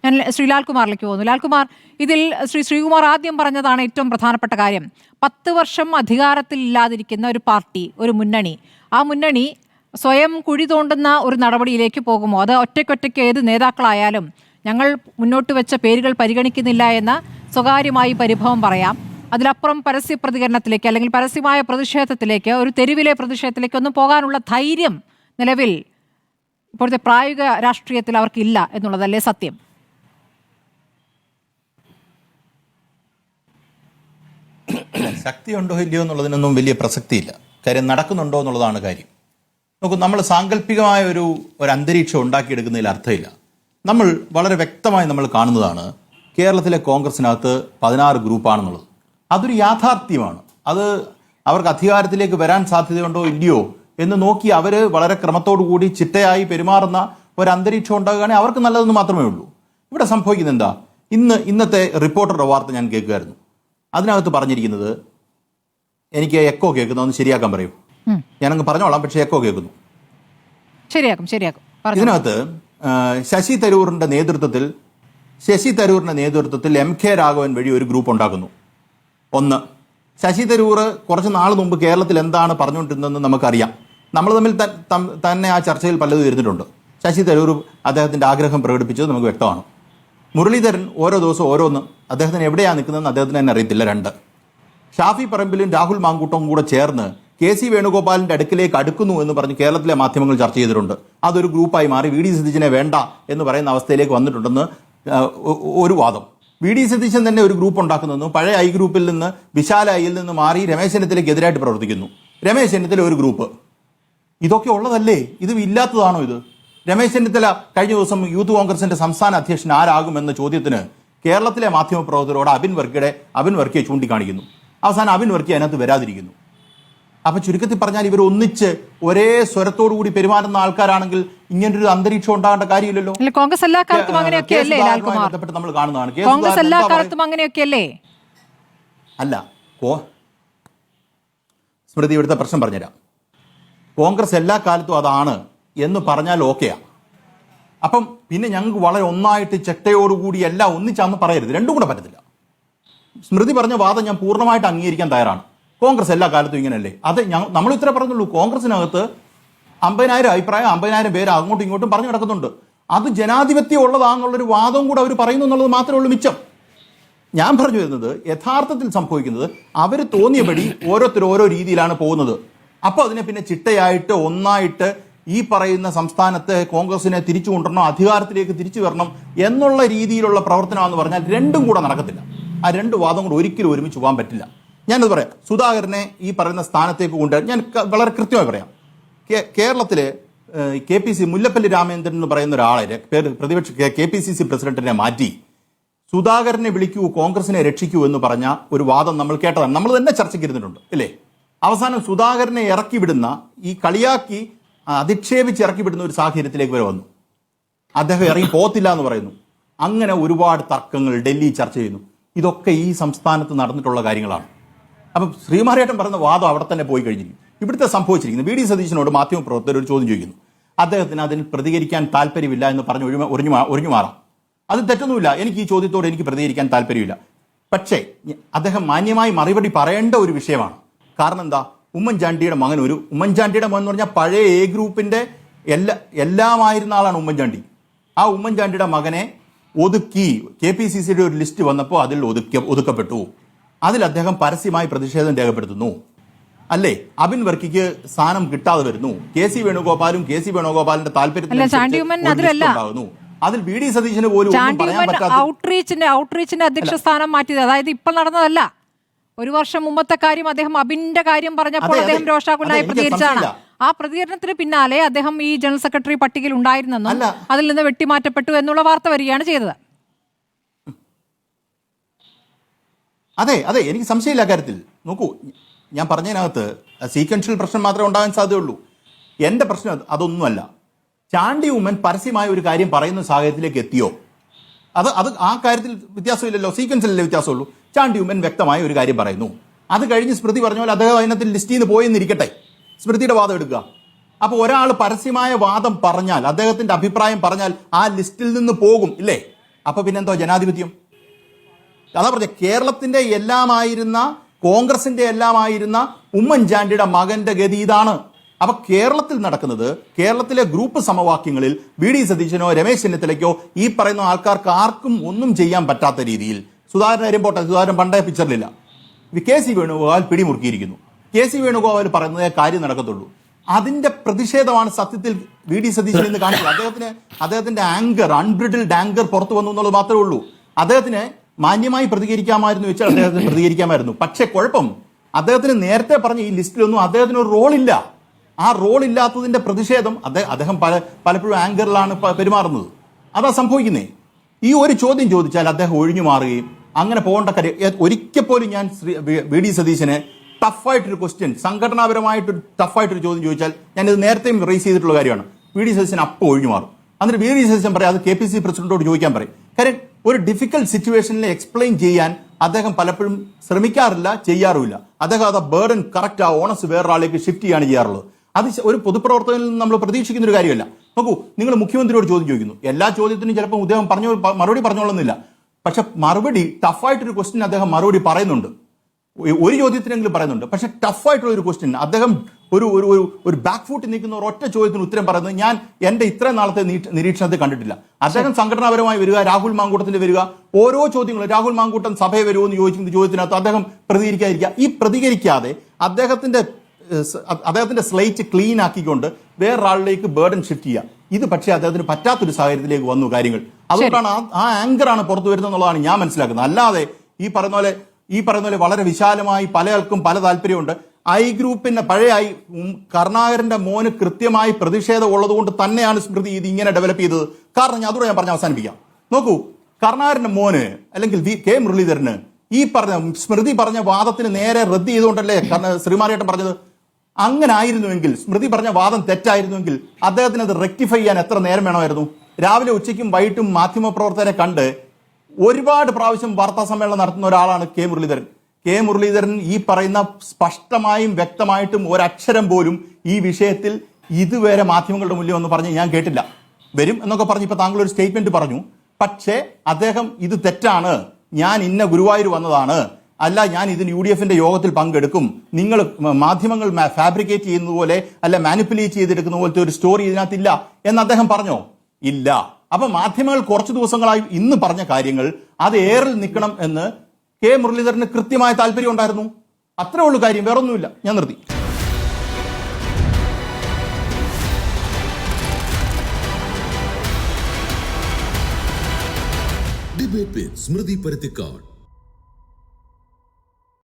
ഞാൻ ശ്രീ ലാൽകുമാറിലേക്ക് പോകുന്നു. ലാൽകുമാർ, ഇതിൽ ശ്രീകുമാർ ആദ്യം പറഞ്ഞതാണ് ഏറ്റവും പ്രധാനപ്പെട്ട കാര്യം. 10 വർഷം അധികാരത്തിൽ ഇല്ലാതിരിക്കുന്ന ഒരു പാർട്ടി, ഒരു മുന്നണി, ആ മുന്നണി സ്വയം കുഴി തോണ്ടുന്ന ഒരു നടപടിയിലേക്ക് പോകുമോ? അത് ഒറ്റയ്ക്കൊറ്റയ്ക്ക് ഏത് നേതാക്കളായാലും ഞങ്ങൾ മുന്നോട്ട് വെച്ച പേരുകൾ പരിഗണിക്കുന്നില്ല എന്ന സ്വകാര്യമായി പരിഭവം പറയാം. അതിലപ്പുറം പരസ്യ പ്രതികരണത്തിലേക്ക് അല്ലെങ്കിൽ പരസ്യമായ പ്രതിഷേധത്തിലേക്ക്, ഒരു തെരുവിലെ പ്രതിഷേധത്തിലേക്ക് ഒന്നും പോകാനുള്ള ധൈര്യം നിലവിൽ ഇപ്പോഴത്തെ പ്രായോഗിക രാഷ്ട്രീയത്തിൽ അവർക്കില്ല എന്നുള്ളതല്ലേ സത്യം? ശക്തിയുണ്ടോ ഇല്ലയോ എന്നുള്ളതിനൊന്നും വലിയ പ്രസക്തിയില്ല. കാര്യം നടക്കുന്നുണ്ടോ എന്നുള്ളതാണ് കാര്യം. നോക്കൂ, നമ്മൾ സാങ്കല്പികമായ ഒരു അന്തരീക്ഷം ഉണ്ടാക്കിയെടുക്കുന്നതിൽ അർത്ഥമില്ല. നമ്മൾ വളരെ വ്യക്തമായി നമ്മൾ കാണുന്നതാണ് കേരളത്തിലെ കോൺഗ്രസിനകത്ത് 16 ഗ്രൂപ്പാണെന്നുള്ളത്. അതൊരു യാഥാർത്ഥ്യമാണ്. അത് അവർക്ക് അധികാരത്തിലേക്ക് വരാൻ സാധ്യതയുണ്ടോ ഇല്ലയോ എന്ന് നോക്കി അവർ വളരെ ക്രമത്തോടു കൂടി ചിട്ടയായി പെരുമാറുന്ന ഒരു അന്തരീക്ഷം ഉണ്ടാകുകയാണെങ്കിൽ അവർക്ക് നല്ലതെന്ന് മാത്രമേ ഉള്ളൂ. ഇവിടെ സംഭവിക്കുന്നത് എന്താ? ഇന്നത്തെ റിപ്പോർട്ടറുടെ വാർത്ത ഞാൻ കേൾക്കുമായിരുന്നു. അതിനകത്ത് പറഞ്ഞിരിക്കുന്നത്, എനിക്ക് എക്കോ കേൾക്കുന്നു, ഒന്ന് ശരിയാക്കാൻ പറയൂ. ഞാനങ്ങ് പറഞ്ഞോളാം, പക്ഷേ എക്കോ കേൾക്കുന്നു. ശരിയാക്കും. ഇതിനകത്ത് ശശി തരൂരിന്റെ നേതൃത്വത്തിൽ MK രാഘവൻ വഴി ഒരു ഗ്രൂപ്പ് ഉണ്ടാക്കുന്നു. ഒന്ന്, ശശി തരൂർ കുറച്ച് നാൾ മുമ്പ് കേരളത്തിൽ എന്താണ് പറഞ്ഞുകൊണ്ടിരുന്നതെന്ന് നമുക്കറിയാം. നമ്മൾ തമ്മിൽ തന്നെ ആ ചർച്ചയിൽ പലതും ഇരുന്നിട്ടുണ്ട്. ശശി തരൂർ അദ്ദേഹത്തിന്റെ ആഗ്രഹം പ്രകടിപ്പിച്ചത് നമുക്ക് വ്യക്തമാണ്. മുരളീധരൻ ഓരോ ദിവസവും ഓരോന്ന്, അദ്ദേഹത്തിന് എവിടെയാണ് നിൽക്കുന്നതെന്ന് അദ്ദേഹത്തിന് തന്നെ അറിയത്തില്ല. 2, ഷാഫി പറമ്പിലും രാഹുൽ മാങ്കൂട്ടവും കൂടെ ചേർന്ന് KC വേണുഗോപാലിന്റെ അടുക്കിലേക്ക് അടുക്കുന്നു എന്ന് പറഞ്ഞ് കേരളത്തിലെ മാധ്യമങ്ങൾ ചർച്ച ചെയ്തിട്ടുണ്ട്. അതൊരു ഗ്രൂപ്പായി മാറി VD സതീശനെ വേണ്ട എന്ന് പറയുന്ന അവസ്ഥയിലേക്ക് വന്നിട്ടുണ്ടെന്ന് ഒരു വാദം. VD സതീശൻ തന്നെ ഒരു ഗ്രൂപ്പ് ഉണ്ടാക്കുന്നു. പഴയ I ഗ്രൂപ്പിൽ നിന്ന്, വിശാല ഐയിൽ നിന്ന് മാറി രമേശ് ചെന്നിത്തലയ്ക്ക് എതിരായിട്ട് പ്രവർത്തിക്കുന്നു. രമേശ് ചെന്നിത്തല ഒരു ഗ്രൂപ്പ്. ഇതൊക്കെ ഉള്ളതല്ലേ? ഇത് ഇല്ലാത്തതാണോ ഇത്? രമേശ് ചെന്നിത്തല കഴിഞ്ഞ ദിവസം യൂത്ത് കോൺഗ്രസിന്റെ സംസ്ഥാന അധ്യക്ഷൻ ആരാകുമെന്ന ചോദ്യത്തിന് കേരളത്തിലെ മാധ്യമപ്രവർത്തകരോട് അബിൻ വർക്കിയെ ചൂണ്ടിക്കാണിക്കുന്നു. അവസാനം അബിൻ വർക്കി അതിനകത്ത് വരാതിരിക്കുന്നു. അപ്പൊ ചുരുക്കത്തിൽ പറഞ്ഞാൽ ഇവർ ഒന്നിച്ച് ഒരേ സ്വരത്തോടു കൂടി പെരുമാറുന്ന ആൾക്കാരാണെങ്കിൽ ഇങ്ങനൊരു അന്തരീക്ഷം ഉണ്ടാകേണ്ട കാര്യമില്ലല്ലോ. കോൺഗ്രസ് എല്ലാ കാലത്തും അങ്ങനെയൊക്കെയല്ലേ നമ്മൾ കാണുന്നതാണ്. കോൺഗ്രസ് എല്ലാ കാലത്തും അങ്ങനെയൊക്കെയല്ലേ? അല്ല, സ്മൃതി, ഇവിടുത്തെ പ്രശ്നം പറഞ്ഞുതരാം. കോൺഗ്രസ് എല്ലാ കാലത്തും അതാണ് എന്ന് പറഞ്ഞാൽ ഓക്കെയാ. അപ്പം പിന്നെ ഞങ്ങൾക്ക് വളരെ ഒന്നായിട്ട് ചിട്ടയോടുകൂടി എല്ലാം ഒന്നിച്ചാന്ന് പറയരുത്. രണ്ടും കൂടെ പറ്റത്തില്ല. സ്മൃതി പറഞ്ഞ വാദം ഞാൻ പൂർണ്ണമായിട്ട് അംഗീകരിക്കാൻ തയ്യാറാണ്. കോൺഗ്രസ് എല്ലാ കാലത്തും ഇങ്ങനെയല്ലേ? അത് നമ്മൾ ഇത്ര പറഞ്ഞുള്ളൂ. കോൺഗ്രസിനകത്ത് 50,000 അഭിപ്രായം, 50,000 പേര് അങ്ങോട്ടും ഇങ്ങോട്ടും പറഞ്ഞു കിടക്കുന്നുണ്ട്. അത് ജനാധിപത്യം ഉള്ളതാണെന്നുള്ളൊരു വാദവും കൂടെ അവർ പറയുന്നു എന്നുള്ളത് മാത്രമേ ഉള്ളൂ മിച്ചം. ഞാൻ പറഞ്ഞു വരുന്നത്, യഥാർത്ഥത്തിൽ സംഭവിക്കുന്നത് അവർ തോന്നിയപടി ഓരോരുത്തർ ഓരോ രീതിയിലാണ് പോകുന്നത്. അപ്പോൾ അതിനെ പിന്നെ ചിട്ടയായിട്ട് ഒന്നായിട്ട് ഈ പറയുന്ന സംസ്ഥാനത്തെ കോൺഗ്രസിനെ തിരിച്ചു കൊണ്ടുവരണം, അധികാരത്തിലേക്ക് തിരിച്ചു വരണം എന്നുള്ള രീതിയിലുള്ള പ്രവർത്തനമാണെന്ന് പറഞ്ഞാൽ രണ്ടും കൂടെ നടക്കത്തില്ല. ആ രണ്ട് വാദം കൂടെ ഒരിക്കലും ഒരുമിച്ച് പോകാൻ പറ്റില്ല. ഞാനത് പറയാം. സുധാകരനെ ഈ പറയുന്ന സ്ഥാനത്തേക്ക് ഞാൻ വളരെ കൃത്യമായി പറയാം. കേരളത്തിലെ KPC മുല്ലപ്പള്ളി രാമചന്ദ്രൻ എന്ന് പറയുന്ന ഒരാളെ പ്രതിപക്ഷ KPCC പ്രസിഡന്റിനെ മാറ്റി സുധാകരനെ വിളിക്കൂ, കോൺഗ്രസിനെ രക്ഷിക്കൂ എന്ന് പറഞ്ഞ ഒരു വാദം നമ്മൾ കേട്ടതാണ്. നമ്മൾ തന്നെ ചർച്ചയ്ക്ക് ഇരുന്നിട്ടുണ്ട് അല്ലേ? അവസാനം സുധാകരനെ ഇറക്കി വിടുന്ന, ഈ കളിയാക്കി അധിക്ഷേപിച്ച് ഇറക്കി വിടുന്ന ഒരു സാഹചര്യത്തിലേക്ക് വരെ വന്നു. അദ്ദേഹം ഇറങ്ങി പോത്തില്ല എന്ന് പറയുന്നു. അങ്ങനെ ഒരുപാട് തർക്കങ്ങൾ ഡൽഹി ചർച്ച ചെയ്യുന്നു. ഇതൊക്കെ ഈ സംസ്ഥാനത്ത് നടന്നിട്ടുള്ള കാര്യങ്ങളാണ്. അപ്പം ശ്രീമാരേട്ടൻ പറയുന്ന വാദം അവിടെ തന്നെ പോയി കഴിഞ്ഞിരിക്കും. ഇവിടുത്തെ സംഭവിച്ചിരിക്കുന്നത്, VD സതീശനോട് മാധ്യമപ്രവർത്തകർ ഒരു ചോദ്യം ചോദിക്കുന്നു. അദ്ദേഹത്തിന് അതിന് പ്രതികരിക്കാൻ താല്പര്യമില്ല എന്ന് പറഞ്ഞ് ഒഴിഞ്ഞു മാറാം. അത് തെറ്റൊന്നുമില്ല. എനിക്ക് ഈ ചോദ്യത്തോട് എനിക്ക് പ്രതികരിക്കാൻ താല്പര്യമില്ല. പക്ഷേ അദ്ദേഹം മാന്യമായി മറുപടി പറയേണ്ട ഒരു വിഷയമാണ്. കാരണം എന്താ? ഉമ്മൻചാണ്ടിയുടെ മകൻ ഉമ്മൻചാണ്ടിയുടെ മകൻ എന്ന് പറഞ്ഞാൽ പഴയ A ഗ്രൂപ്പിന്റെ എല്ലാമായിരുന്ന ആളാണ് ഉമ്മൻചാണ്ടി. ആ ഉമ്മൻചാണ്ടിയുടെ മകനെ ഒതുക്കി KPCCയുടെ ഒരു ലിസ്റ്റ് വന്നപ്പോൾ അതിൽ ഒതുക്കപ്പെട്ടു. അതിൽ അദ്ദേഹം പരസ്യമായി പ്രതിഷേധം രേഖപ്പെടുത്തുന്നു അല്ലേ? അബിൻ വർക്കിക്ക് സ്ഥാനം കിട്ടാതെ വരുന്നു. KC വേണുഗോപാലിന്റെ താല്പര്യത്തിനുണ്ടാകുന്നു. അതിൽ VD സതീശന് പോലും ഔട്ട്റീച്ചിന്റെ അധ്യക്ഷ സ്ഥാനം മാറ്റിയത്, അതായത് ഇപ്പോൾ നടന്നതല്ല. ഒരു വർഷം മുമ്പത്തെ കാര്യം അദ്ദേഹം അബിന്റെ കാര്യം പറഞ്ഞപ്പോൾ അദ്ദേഹം രോഷാകുലനായി പ്രതികരിച്ചാണ്. ആ പ്രതികരണത്തിന് പിന്നാലെ അദ്ദേഹം ഈ ജനറൽ സെക്രട്ടറി പട്ടികയിൽ ഉണ്ടായിരുന്നെന്നും അതിൽ നിന്ന് വെട്ടിമാറ്റപ്പെട്ടു എന്നുള്ള വാർത്ത വരികയാണ് ചെയ്തത്. അതെ, എനിക്ക് സംശയമില്ല കാര്യത്തിൽ. നോക്കൂ, ഞാൻ പറഞ്ഞതിനകത്ത് സീക്വൻഷ്യൽ പ്രശ്നം മാത്രമേ ഉണ്ടാകാൻ സാധ്യതയുള്ളൂ. എൻ്റെ പ്രശ്നം അതൊന്നുമല്ല. ചാണ്ടി ഉമ്മൻ പരസ്യമായ ഒരു കാര്യം പറയുന്ന സാഹചര്യത്തിലേക്ക് എത്തിയോ? അത് ആ കാര്യത്തിൽ വ്യത്യാസമില്ലല്ലോ, സീക്വൻസിലല്ലേ വ്യത്യാസമുള്ളൂ. ചാണ്ടി ഉമ്മൻ വ്യക്തമായ ഒരു കാര്യം പറയുന്നു. അത് കഴിഞ്ഞ് സ്മൃതി പറഞ്ഞ പോലെ അദ്ദേഹം അതിനകത്ത് ലിസ്റ്റിൽ നിന്ന് പോയെന്നിരിക്കട്ടെ, സ്മൃതിയുടെ വാദം എടുക്കുക. അപ്പോൾ ഒരാൾ പരസ്യമായ വാദം പറഞ്ഞാൽ, അദ്ദേഹത്തിന്റെ അഭിപ്രായം പറഞ്ഞാൽ ആ ലിസ്റ്റിൽ നിന്ന് പോകും ഇല്ലേ? അപ്പൊ പിന്നെന്തോ ജനാധിപത്യം? അതാ പറഞ്ഞ കേരളത്തിന്റെ എല്ലാമായിരുന്ന, കോൺഗ്രസിന്റെ എല്ലാമായിരുന്ന ഉമ്മൻചാണ്ടിയുടെ മകന്റെ ഗതി ഇതാണ്. അപ്പൊ കേരളത്തിൽ നടക്കുന്നത്, കേരളത്തിലെ ഗ്രൂപ്പ് സമവാക്യങ്ങളിൽ വി.ഡി. സതീശനോ രമേശ് ചെന്നിത്തലയ്ക്കോ ഈ പറയുന്ന ആൾക്കാർക്ക് ആർക്കും ഒന്നും ചെയ്യാൻ പറ്റാത്ത രീതിയിൽ, സുധാകരൻ കാര്യം പോട്ടെ, സുധാകരൻ പണ്ടേ പിക്ചറിലില്ല, കെ.സി. വേണുഗോപാൽ പിടിമുറുക്കിയിരിക്കുന്നു. കെ.സി. വേണുഗോപാൽ പറയുന്നതേ കാര്യം നടക്കത്തുള്ളൂ. അതിന്റെ പ്രതിഷേധമാണ് സത്യത്തിൽ വി.ഡി. സതീശൻ എന്ന് കാണിച്ചത്. അദ്ദേഹത്തിന്റെ ആങ്കർ, അൺബ്രിഡിൽഡ് ആങ്കർ പുറത്തു വന്നു എന്നുള്ളത് മാത്രമേ ഉള്ളൂ. അദ്ദേഹത്തിന് മാന്യമായി പ്രതികരിക്കാമായിരുന്നു വെച്ചാൽ അദ്ദേഹത്തിന് പ്രതികരിക്കാമായിരുന്നു. പക്ഷേ കുഴപ്പം, അദ്ദേഹത്തിന് നേരത്തെ പറഞ്ഞ ഈ ലിസ്റ്റിലൊന്നും അദ്ദേഹത്തിന് ഒരു റോളില്ല. ആ റോൾ ഇല്ലാത്തതിന്റെ പ്രതിഷേധം, അദ്ദേഹം പലപ്പോഴും ആങ്കറിലാണ് പെരുമാറുന്നത്. അതാ സംഭവിക്കുന്നേ. ഈ ഒരു ചോദ്യം ചോദിച്ചാൽ അദ്ദേഹം ഒഴിഞ്ഞു മാറുകയും അങ്ങനെ പോകേണ്ട കാര്യം. ഒരിക്കൽ പോലും ഞാൻ വി.ഡി. സതീശനെ ടഫായിട്ടൊരു ക്വസ്റ്റ്യൻ, സംഘടനാപരമായിട്ട് ടഫായിട്ടൊരു ചോദ്യം ചോദിച്ചാൽ, ഞാനിത് നേരത്തെയും റേസ് ചെയ്തിട്ടുള്ള കാര്യമാണ്, വി.ഡി. സതീശൻ അപ്പോൾ ഒഴിഞ്ഞു മാറും. എന്നിട്ട് വി.ഡി. സതീശൻ പറയും അത് കെ.പി.സി.സി പ്രസിഡന്റോട് ചോദിക്കാൻ പറയും. കാര്യം ഒരു ഡിഫിക്കൽട്ട് സിറ്റുവേഷനിൽ എക്സ്പ്ലെയിൻ ചെയ്യാൻ അദ്ദേഹം പലപ്പോഴും ശ്രമിക്കാറില്ല, ചെയ്യാറുമില്ല. അദ്ദേഹം അത് ബേർഡൻ കറക്റ്റ് ആ ഓണസ് വേറൊരാളേക്ക് ഷിഫ്റ്റ് ചെയ്യാണ് ചെയ്യാറുള്ളത്. അത് ഒരു പൊതുപ്രവർത്തകനിൽ നിന്ന് നമ്മൾ പ്രതീക്ഷിക്കുന്ന ഒരു കാര്യമല്ല. നോക്കൂ, നിങ്ങൾ മുഖ്യമന്ത്രിയോട് ചോദ്യം ചോദിക്കുന്നു, എല്ലാ ചോദ്യത്തിനും ചിലപ്പോൾ അദ്ദേഹം മറുപടി പറഞ്ഞോളുന്നില്ല. പക്ഷെ മറുപടി ടഫായിട്ടൊരു ക്വസ്റ്റ്യൻ അദ്ദേഹം മറുപടി പറയുന്നുണ്ട്, ഒരു ചോദ്യത്തിനെങ്കിലും പറയുന്നുണ്ട്. പക്ഷെ ടഫായിട്ടുള്ള ഒരു ക്വസ്റ്റ്യൻ അദ്ദേഹം ഒരു ബാക്ക് ഫുട്ട് നിൽക്കുന്ന ഒരൊറ്റ ചോദ്യത്തിന് ഉത്തരം പറയുന്നത് ഞാൻ എന്റെ ഇത്രയും നാളത്തെ നിരീക്ഷണത്തിൽ കണ്ടിട്ടില്ല. അദ്ദേഹം സംഘടനാപരമായി വരിക, രാഹുൽ മാങ്കൂട്ടത്തിൽ വരിക, ഓരോ ചോദ്യങ്ങളും രാഹുൽ മാങ്കൂട്ടം സഭയെ വരുമോ എന്ന് ചോദിക്കുന്ന ചോദ്യത്തിനകത്ത് അദ്ദേഹം പ്രതികരിക്കാതിരിക്കുക. ഈ പ്രതികരിക്കാതെ അദ്ദേഹത്തിന്റെ സ്ലേറ്റ് ക്ലീൻ ആക്കിക്കൊണ്ട് വേറൊരാളിലേക്ക് ബേർഡൻ ഷിഫ്റ്റ് ചെയ്യുക. ഇത് പക്ഷേ അദ്ദേഹത്തിന് പറ്റാത്തൊരു സാഹചര്യത്തിലേക്ക് വന്നു കാര്യങ്ങൾ. അതുകൊണ്ടാണ് ആ ആങ്കറാണ് പുറത്തു വരുന്നത് എന്നുള്ളതാണ് ഞാൻ മനസ്സിലാക്കുന്നത്. അല്ലാതെ ഈ പറയുന്ന പോലെ വളരെ വിശാലമായി പലർക്കും പല താല്പര്യമുണ്ട്. ഐ ഗ്രൂപ്പിന്റെ പഴയ കരുണാകരന്റെ മോന് കൃത്യമായി പ്രതിഷേധം ഉള്ളതുകൊണ്ട് തന്നെയാണ് സ്മൃതി ഇത് ഇങ്ങനെ ഡെവലപ്പ് ചെയ്തത്. കാരണം അതുകൂടെ ഞാൻ പറഞ്ഞ് അവസാനിപ്പിക്കാം. നോക്കൂ, കരുണാകരന്റെ മോന് അല്ലെങ്കിൽ കെ മുരളീധരന് ഈ സ്മൃതി പറഞ്ഞ വാദത്തിന് നേരെ റദ്ദ് ചെയ്തുകൊണ്ടല്ലേ ശ്രീമാരേട്ടൻ പറഞ്ഞത്? അങ്ങനെ ആയിരുന്നുവെങ്കിൽ, സ്മൃതി പറഞ്ഞ വാദം തെറ്റായിരുന്നുവെങ്കിൽ അദ്ദേഹത്തിന് അത് റെക്ടിഫൈ ചെയ്യാൻ എത്ര നേരം വേണമായിരുന്നു? രാവിലെ ഉച്ചയ്ക്കും വൈകിട്ടും മാധ്യമപ്രവർത്തകരെ കണ്ട് ഒരുപാട് പ്രാവശ്യം വാർത്താ സമ്മേളനം നടത്തുന്ന ഒരാളാണ് കെ മുരളീധരൻ. കെ മുരളീധരൻ ഈ പറയുന്ന സ്പഷ്ടമായും വ്യക്തമായിട്ടും ഒരക്ഷരം പോലും ഈ വിഷയത്തിൽ ഇതുവരെ മാധ്യമങ്ങളുടെ മുന്നിൽ ഒന്ന് പറഞ്ഞ് ഞാൻ കേട്ടില്ല. വരും എന്നൊക്കെ പറഞ്ഞ് ഇപ്പൊ താങ്കൾ ഒരു സ്റ്റേറ്റ്മെന്റ് പറഞ്ഞു. പക്ഷേ അദ്ദേഹം ഇത് തെറ്റാണ്, ഞാൻ ഇന്ന ഗുരുവായൂർ വന്നതാണ്, അല്ല ഞാൻ ഇതിന് UDFന്റെ യോഗത്തിൽ പങ്കെടുക്കും, നിങ്ങൾ മാധ്യമങ്ങൾ ഫാബ്രിക്കേറ്റ് ചെയ്യുന്നത് പോലെ അല്ല മാനിപ്പുലേറ്റ് ചെയ്തെടുക്കുന്ന പോലത്തെ ഒരു സ്റ്റോറി ഇതിനകത്തില്ല എന്ന് അദ്ദേഹം പറഞ്ഞോ? ഇല്ല. അപ്പൊ മാധ്യമങ്ങൾ കുറച്ചു ദിവസങ്ങളായി ഇന്ന് പറഞ്ഞ കാര്യങ്ങൾ അത് എയറിൽ നിൽക്കണം എന്ന് കെ മുരളീധരന് കൃത്യമായ താല്പര്യം ഉണ്ടായിരുന്നു. അത്രേ ഉള്ളൂ കാര്യം, വേറൊന്നുമില്ല. ഞാൻ നിർത്തി. ഡിബേറ്റ് വിത്ത് സ്മൃതി പരുത്തിക്കാട്.